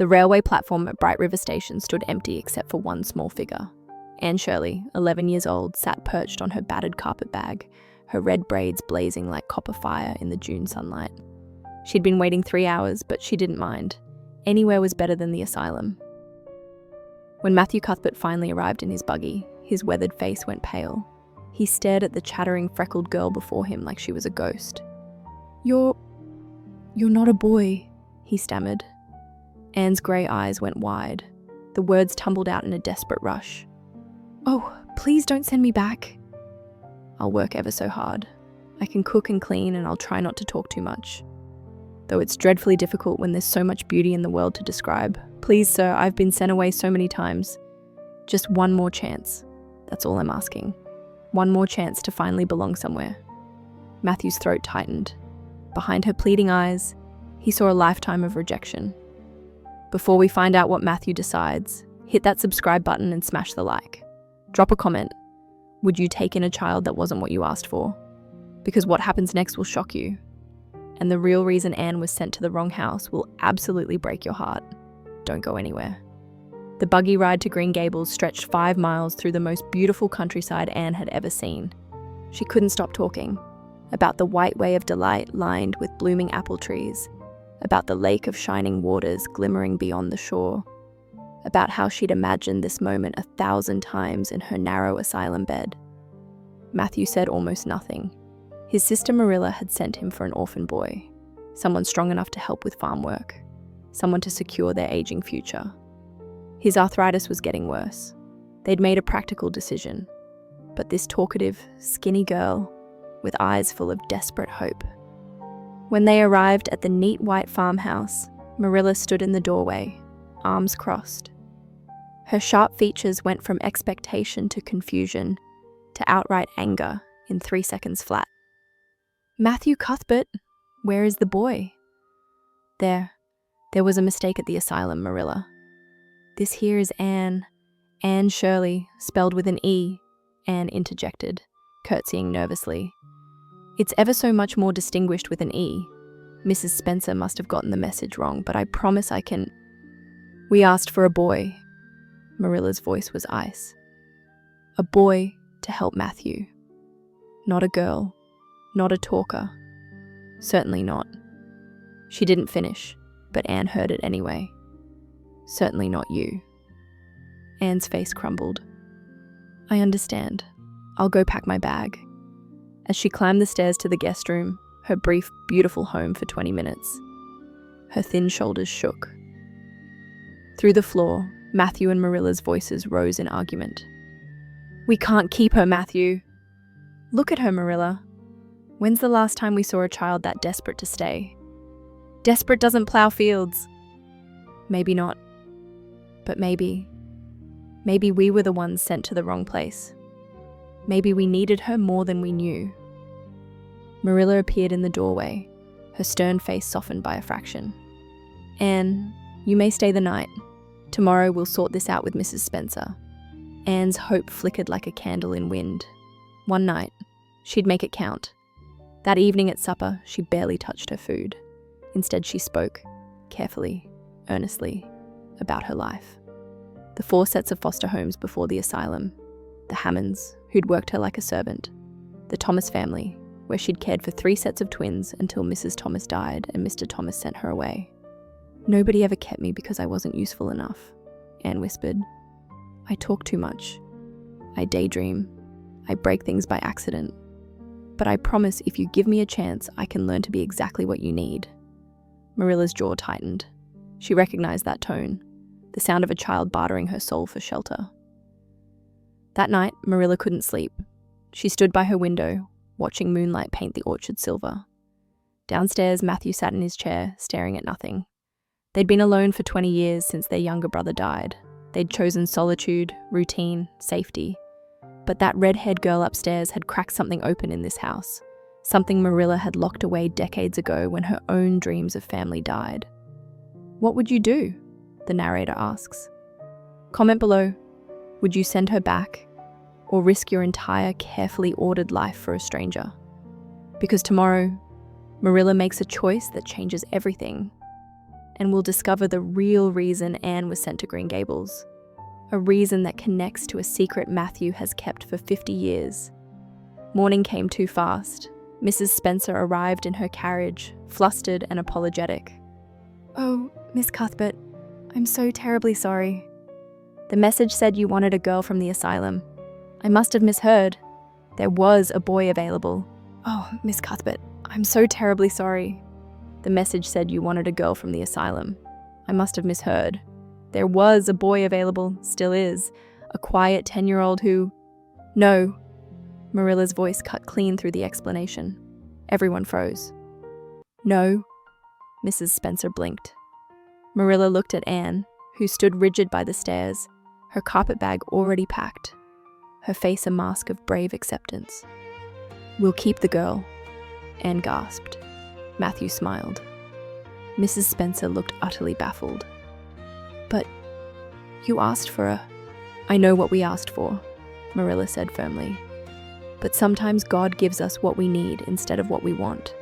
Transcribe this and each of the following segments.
The railway platform at Bright River Station stood empty except for one small figure. Anne Shirley, 11 years old, sat perched on her battered carpet bag, her red braids blazing like copper fire in the June sunlight. She'd been waiting 3 hours, but she didn't mind. Anywhere was better than the asylum. When Matthew Cuthbert finally arrived in his buggy, his weathered face went pale. He stared at the chattering, freckled girl before him like she was a ghost. You're not a boy," he stammered. Anne's grey eyes went wide. The words tumbled out in a desperate rush. "Oh, please don't send me back." "I'll work ever so hard. I can cook and clean, and I'll try not to talk too much. Though it's dreadfully difficult when there's so much beauty in the world to describe. Please, sir, I've been sent away so many times. Just one more chance. That's all I'm asking. One more chance to finally belong somewhere." Matthew's throat tightened. Behind her pleading eyes, he saw a lifetime of rejection. Before we find out what Matthew decides, hit that subscribe button and smash the like. Drop a comment. Would you take in a child that wasn't what you asked for? Because what happens next will shock you. And the real reason Anne was sent to the wrong house will absolutely break your heart. Don't go anywhere. The buggy ride to Green Gables stretched 5 miles through the most beautiful countryside Anne had ever seen. She couldn't stop talking about the white way of delight lined with blooming apple trees, about the lake of shining waters glimmering beyond the shore, about how she'd imagined this moment 1,000 times in her narrow asylum bed. Matthew said almost nothing. His sister Marilla had sent him for an orphan boy, someone strong enough to help with farm work, someone to secure their aging future. His arthritis was getting worse. They'd made a practical decision, but this talkative, skinny girl, with eyes full of desperate hope. When they arrived at the neat white farmhouse, Marilla stood in the doorway, arms crossed. Her sharp features went from expectation to confusion to outright anger in 3 seconds flat. "Matthew Cuthbert, where is the boy?" There was a mistake at the asylum, Marilla. "This here is Anne Shirley, spelled with an E," Anne interjected, curtsying nervously. "It's ever so much more distinguished with an E. Mrs. Spencer must have gotten the message wrong, but I promise I can—" "We asked for a boy." Marilla's voice was ice. "A boy to help Matthew. Not a girl, not a talker. Certainly not." She didn't finish, but Anne heard it anyway. "Certainly not you." Anne's face crumbled. "I understand. I'll go pack my bag." As she climbed the stairs to the guest room, her brief, beautiful home for 20 minutes, her thin shoulders shook. Through the floor, Matthew and Marilla's voices rose in argument. "We can't keep her, Matthew." "Look at her, Marilla. When's the last time we saw a child that desperate to stay? Desperate doesn't plow fields." "Maybe not. But maybe we were the ones sent to the wrong place. Maybe we needed her more than we knew." Marilla appeared in the doorway, her stern face softened by a fraction. "Anne, you may stay the night. Tomorrow we'll sort this out with Mrs. Spencer." Anne's hope flickered like a candle in wind. One night, she'd make it count. That evening at supper, she barely touched her food. Instead, she spoke, carefully, earnestly, about her life. The 4 sets of foster homes before the asylum, the Hammonds, who'd worked her like a servant, the Thomas family, where she'd cared for 3 sets of twins until Mrs. Thomas died and Mr. Thomas sent her away. "Nobody ever kept me because I wasn't useful enough," Anne whispered. "I talk too much. I daydream. I break things by accident. But I promise if you give me a chance, I can learn to be exactly what you need." Marilla's jaw tightened. She recognized that tone, the sound of a child bartering her soul for shelter. That night, Marilla couldn't sleep. She stood by her window, watching moonlight paint the orchard silver. Downstairs, Matthew sat in his chair, staring at nothing. They'd been alone for 20 years since their younger brother died. They'd chosen solitude, routine, safety. But that red-haired girl upstairs had cracked something open in this house, something Marilla had locked away decades ago when her own dreams of family died. "What would you do?" the narrator asks. Comment below. Would you send her back, or risk your entire carefully ordered life for a stranger? Because tomorrow, Marilla makes a choice that changes everything. and we'll discover the real reason Anne was sent to Green Gables. A reason that connects to a secret Matthew has kept for 50 years. Morning came too fast. Mrs. Spencer arrived in her carriage, flustered and apologetic. "Oh, Miss Cuthbert, I'm so terribly sorry. The message said you wanted a girl from the asylum. I must have misheard. There was a boy available." "Oh, Miss Cuthbert, I'm so terribly sorry." "The message said you wanted a girl from the asylum. I must have misheard. There was a boy available, still is, a quiet 10-year-old who—" "No." Marilla's voice cut clean through the explanation. Everyone froze. "No." Mrs. Spencer blinked. Marilla looked at Anne, who stood rigid by the stairs, her carpet bag already packed, her face a mask of brave acceptance. "We'll keep the girl," Anne gasped. Matthew smiled. Mrs. Spencer looked utterly baffled. "But you asked for a—" "I know what we asked for," Marilla said firmly. "But sometimes God gives us what we need instead of what we want."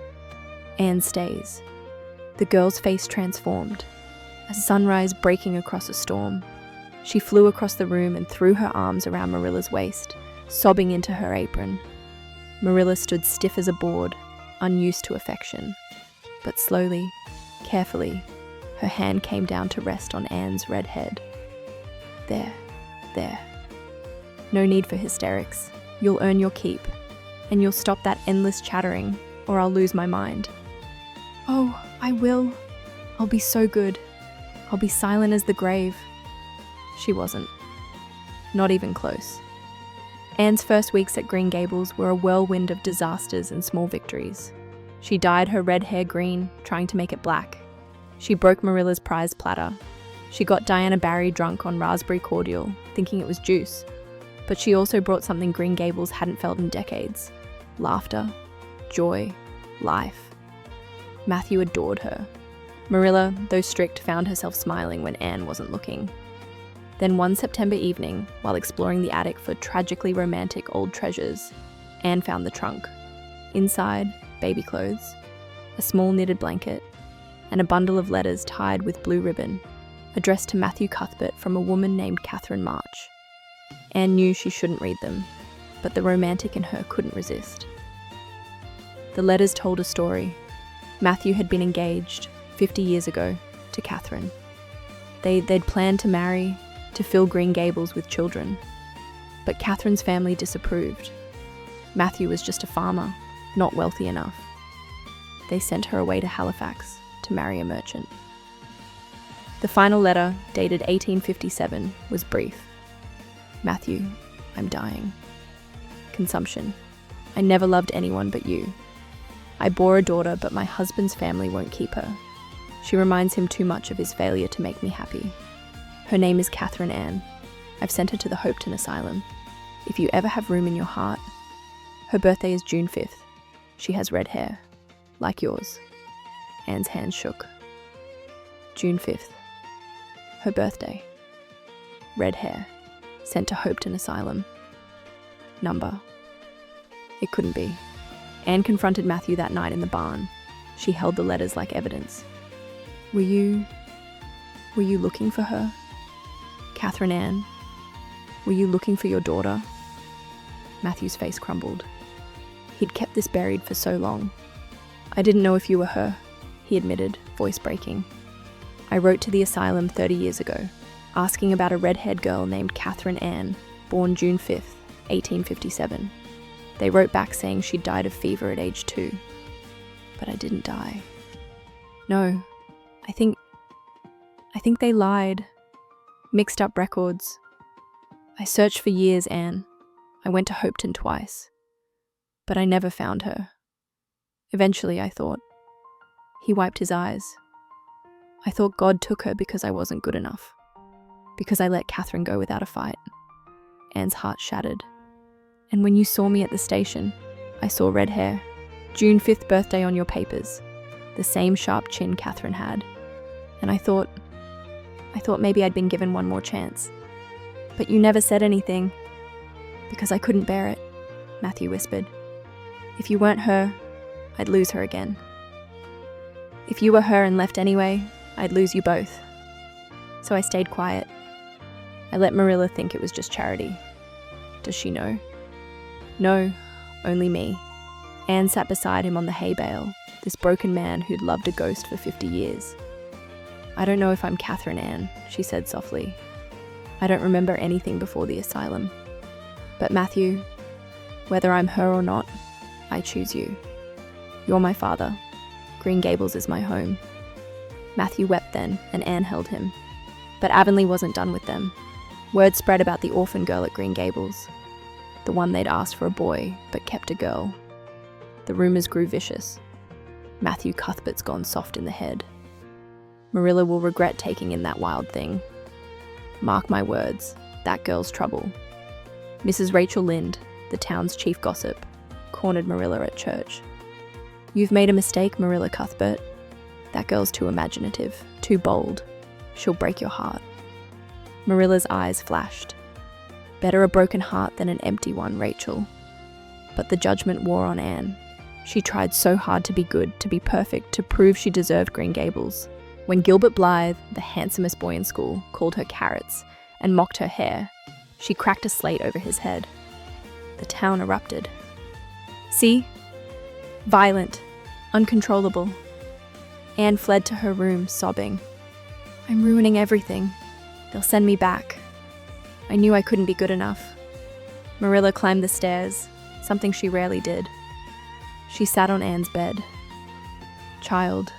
Anne stays. The girl's face transformed, a sunrise breaking across a storm. She flew across the room and threw her arms around Marilla's waist, sobbing into her apron. Marilla stood stiff as a board, unused to affection. But slowly, carefully, her hand came down to rest on Anne's red head. "There, there. No need for hysterics. You'll earn your keep, and you'll stop that endless chattering, or I'll lose my mind." "Oh, I will. I'll be so good. I'll be silent as the grave." She wasn't. Not even close. Anne's first weeks at Green Gables were a whirlwind of disasters and small victories. She dyed her red hair green, trying to make it black. She broke Marilla's prize platter. She got Diana Barry drunk on raspberry cordial, thinking it was juice. But she also brought something Green Gables hadn't felt in decades: laughter, joy, life. Matthew adored her. Marilla, though strict, found herself smiling when Anne wasn't looking. Then one September evening, while exploring the attic for tragically romantic old treasures, Anne found the trunk. Inside, baby clothes, a small knitted blanket, and a bundle of letters tied with blue ribbon, addressed to Matthew Cuthbert from a woman named Catherine March. Anne knew she shouldn't read them, but the romantic in her couldn't resist. The letters told a story. Matthew had been engaged 50 years ago to Catherine. They'd planned to marry, to fill Green Gables with children. But Catherine's family disapproved. Matthew was just a farmer, not wealthy enough. They sent her away to Halifax to marry a merchant. The final letter, dated 1857, was brief. "Matthew, I'm dying. Consumption. I never loved anyone but you. I bore a daughter, but my husband's family won't keep her. She reminds him too much of his failure to make me happy. Her name is Catherine Ann. I've sent her to the Hopeton Asylum. If you ever have room in your heart." Her birthday is June 5th. She has red hair, like yours. Anne's hands shook. June 5th. Her birthday. Red hair. Sent to Hopeton Asylum. Number. It couldn't be. Anne confronted Matthew that night in the barn. She held the letters like evidence. Were you looking for her? Catherine Ann, were you looking for your daughter?" Matthew's face crumbled. He'd kept this buried for so long. "I didn't know if you were her," he admitted, voice breaking. "I wrote to the asylum 30 years ago, asking about a red-haired girl named Catherine Ann, born June 5th, 1857. They wrote back saying she'd died of fever at age 2. But I didn't die. No, I think they lied. Mixed up records. I searched for years, Anne. I went to Hopeton twice. But I never found her. Eventually, I thought." He wiped his eyes. "I thought God took her because I wasn't good enough. Because I let Catherine go without a fight." Anne's heart shattered. "And when you saw me at the station, I saw red hair. June 5th birthday on your papers. The same sharp chin Catherine had. And I thought maybe I'd been given one more chance. But you never said anything." "Because I couldn't bear it," Matthew whispered. "If you weren't her, I'd lose her again. If you were her and left anyway, I'd lose you both. So I stayed quiet. I let Marilla think it was just charity. Does she know? No, only me. Anne sat beside him on the hay bale, this broken man who'd loved a ghost for 50 years. I don't know if I'm Catherine Anne, she said softly. I don't remember anything before the asylum. But Matthew, whether I'm her or not, I choose you. You're my father. Green Gables is my home. Matthew wept then, and Anne held him. But Avonlea wasn't done with them. Word spread about the orphan girl at Green Gables. The one they'd asked for a boy, but kept a girl. The rumours grew vicious. Matthew Cuthbert's gone soft in the head. Marilla will regret taking in that wild thing. Mark my words, that girl's trouble. Mrs. Rachel Lynde, the town's chief gossip, cornered Marilla at church. You've made a mistake, Marilla Cuthbert. That girl's too imaginative, too bold. She'll break your heart. Marilla's eyes flashed. Better a broken heart than an empty one, Rachel. But the judgment wore on Anne. She tried so hard to be good, to be perfect, to prove she deserved Green Gables. When Gilbert Blythe, the handsomest boy in school, called her carrots and mocked her hair, she cracked a slate over his head. The town erupted. See? Violent, uncontrollable. Anne fled to her room, sobbing. I'm ruining everything. They'll send me back. I knew I couldn't be good enough. Marilla climbed the stairs, something she rarely did. She sat on Anne's bed. Child,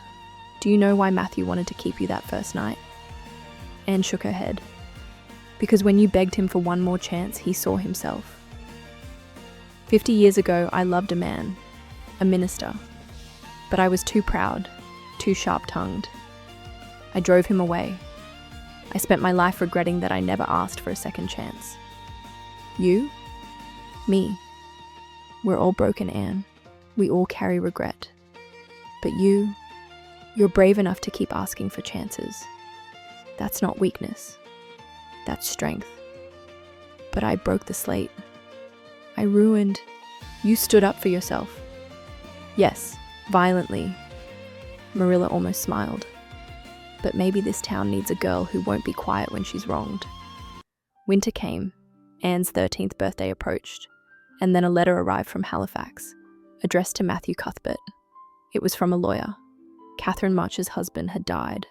do you know why Matthew wanted to keep you that first night? Anne shook her head. Because when you begged him for one more chance, he saw himself. 50 years ago, I loved a man, a minister. But I was too proud, too sharp-tongued. I drove him away. I spent my life regretting that I never asked for a second chance. You? Me. We're all broken, Anne. We all carry regret. But you're brave enough to keep asking for chances. That's not weakness. That's strength. But I broke the slate. I ruined. You stood up for yourself. Yes, violently. Marilla almost smiled. But maybe this town needs a girl who won't be quiet when she's wronged. Winter came. Anne's 13th birthday approached, and then a letter arrived from Halifax, addressed to Matthew Cuthbert. It was from a lawyer. Catherine March's husband had died.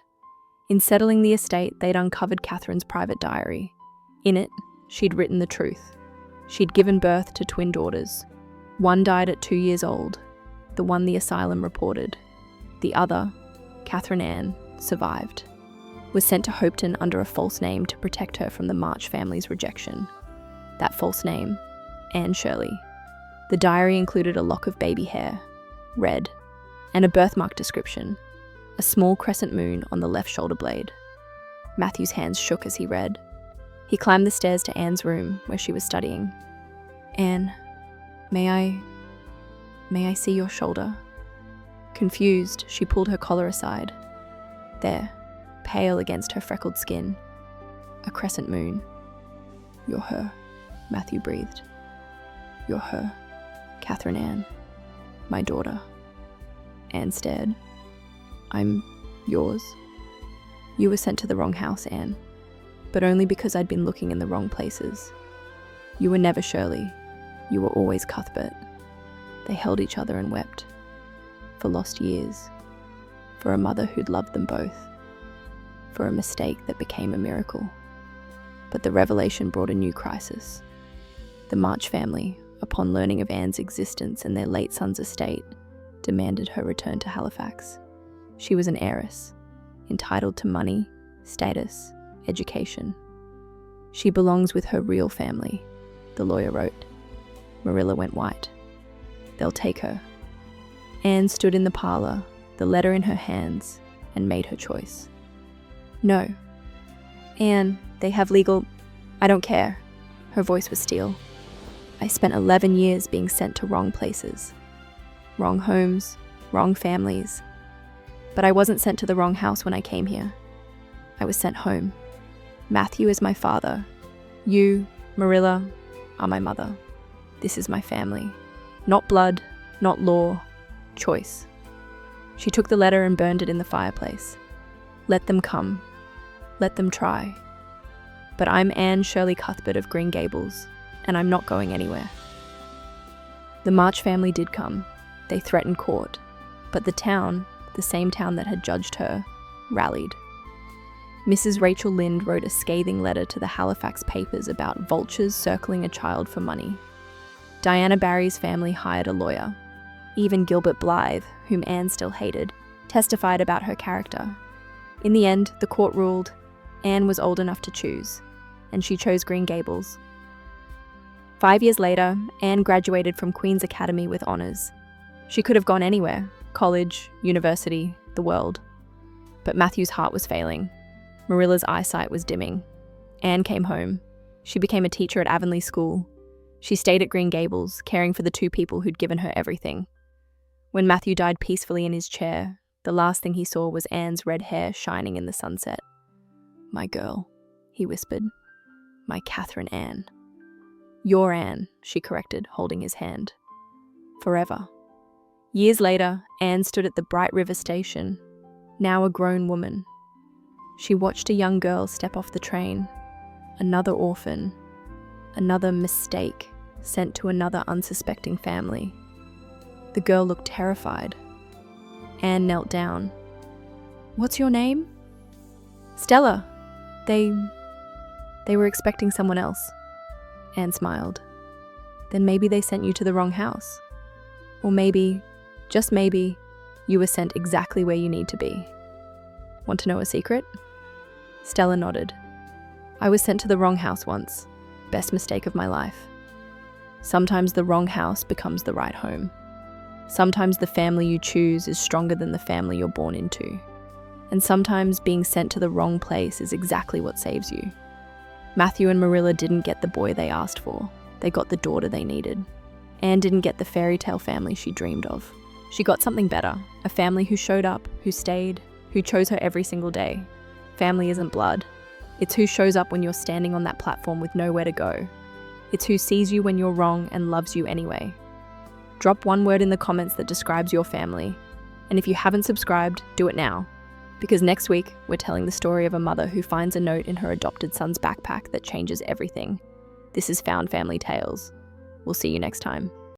In settling the estate, they'd uncovered Catherine's private diary. In it, she'd written the truth. She'd given birth to twin daughters. One died at 2 years old, the one the asylum reported. The other, Catherine Anne, survived. Was sent to Hopeton under a false name to protect her from the March family's rejection. That false name, Anne Shirley. The diary included a lock of baby hair, red, and a birthmark description, a small crescent moon on the left shoulder blade. Matthew's hands shook as he read. He climbed the stairs to Anne's room, where she was studying. Anne, may I see your shoulder? Confused, she pulled her collar aside. There, pale against her freckled skin. A crescent moon. You're her, Matthew breathed. You're her, Catherine Anne, my daughter. Anne stared. I'm yours. You were sent to the wrong house, Anne, but only because I'd been looking in the wrong places. You were never Shirley. You were always Cuthbert. They held each other and wept. For lost years. For a mother who'd loved them both. For a mistake that became a miracle. But the revelation brought a new crisis. The March family, upon learning of Anne's existence and their late son's estate, demanded her return to Halifax. She was an heiress, entitled to money, status, education. She belongs with her real family, the lawyer wrote. Marilla went white. They'll take her. Anne stood in the parlour, the letter in her hands, and made her choice. No. Anne, they have legal... I don't care. Her voice was steel. I spent 11 years being sent to wrong places. Wrong homes, wrong families. But I wasn't sent to the wrong house when I came here. I was sent home. Matthew is my father. You, Marilla, are my mother. This is my family. Not blood, not law, choice. She took the letter and burned it in the fireplace. Let them come. Let them try. But I'm Anne Shirley Cuthbert of Green Gables, and I'm not going anywhere. The March family did come. They threatened court, but the town, the same town that had judged her, rallied. Mrs. Rachel Lynde wrote a scathing letter to the Halifax papers about vultures circling a child for money. Diana Barry's family hired a lawyer. Even Gilbert Blythe, whom Anne still hated, testified about her character. In the end, the court ruled Anne was old enough to choose, and she chose Green Gables. 5 years later, Anne graduated from Queen's Academy with honours. She could have gone anywhere, college, university, the world. But Matthew's heart was failing. Marilla's eyesight was dimming. Anne came home. She became a teacher at Avonlea School. She stayed at Green Gables, caring for the two people who'd given her everything. When Matthew died peacefully in his chair, the last thing he saw was Anne's red hair shining in the sunset. "My girl," he whispered. "My Catherine Anne." "Your Anne," she corrected, holding his hand. Forever. Years later, Anne stood at the Bright River station, now a grown woman. She watched a young girl step off the train, another orphan, another mistake sent to another unsuspecting family. The girl looked terrified. Anne knelt down. "What's your name?" "Stella. They were expecting someone else." Anne smiled. "Then maybe they sent you to the wrong house. Or maybe, just maybe, you were sent exactly where you need to be. Want to know a secret?" Stella nodded. "I was sent to the wrong house once. Best mistake of my life. Sometimes the wrong house becomes the right home. Sometimes the family you choose is stronger than the family you're born into. And sometimes being sent to the wrong place is exactly what saves you. Matthew and Marilla didn't get the boy they asked for. They got the daughter they needed. Anne didn't get the fairy tale family she dreamed of. She got something better, a family who showed up, who stayed, who chose her every single day. Family isn't blood. It's who shows up when you're standing on that platform with nowhere to go. It's who sees you when you're wrong and loves you anyway. Drop one word in the comments that describes your family. And if you haven't subscribed, do it now. Because next week, we're telling the story of a mother who finds a note in her adopted son's backpack that changes everything. This is Found Family Tales. We'll see you next time.